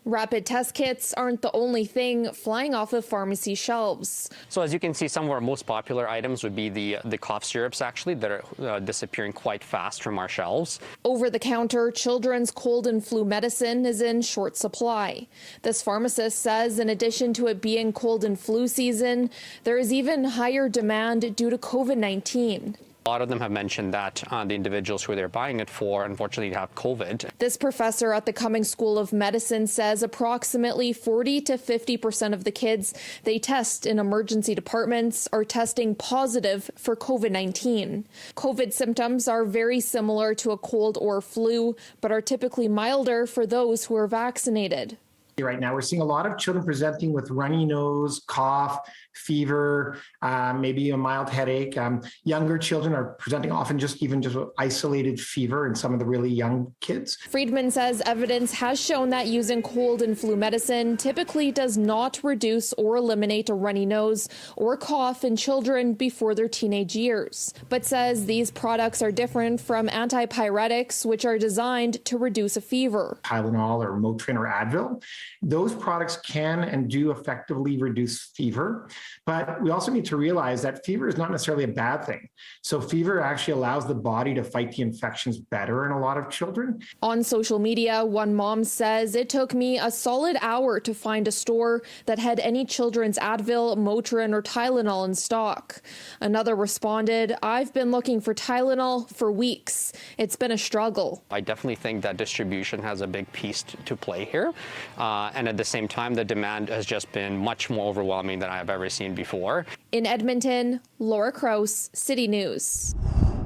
Rapid test kits aren't the only thing flying off of pharmacy shelves. So as you can see, some of our most popular items would be the cough syrups, actually, that are disappearing quite fast from our shelves. Over-the-counter children's cold and flu medicine is in short supply. This pharmacist says in addition to it being cold and flu season, there is even higher demand due to COVID-19. A lot of them have mentioned that the individuals who they're buying it for, unfortunately, have COVID. This professor at the Cummings School of Medicine says approximately 40 to 50% of the kids they test in emergency departments are testing positive for COVID-19. COVID symptoms are very similar to a cold or flu, but are typically milder for those who are vaccinated. Right now, we're seeing a lot of children presenting with runny nose, cough, fever, maybe a mild headache. Younger children are presenting often just isolated fever in some of the really young kids. Friedman says evidence has shown that using cold and flu medicine typically does not reduce or eliminate a runny nose or cough in children before their teenage years, but says these products are different from antipyretics, which are designed to reduce a fever. Tylenol or Motrin or Advil. Those products can and do effectively reduce fever, but we also need to realize that fever is not necessarily a bad thing. So fever actually allows the body to fight the infections better in a lot of children. On social media, one mom says, "It took me a solid hour to find a store that had any children's Advil, Motrin, or Tylenol in stock." Another responded, "I've been looking for Tylenol for weeks. It's been a struggle." I definitely think that distribution has a big piece to play here. And at the same time, the demand has just been much more overwhelming than I have ever seen before. In Edmonton, Laura Kraus, City News.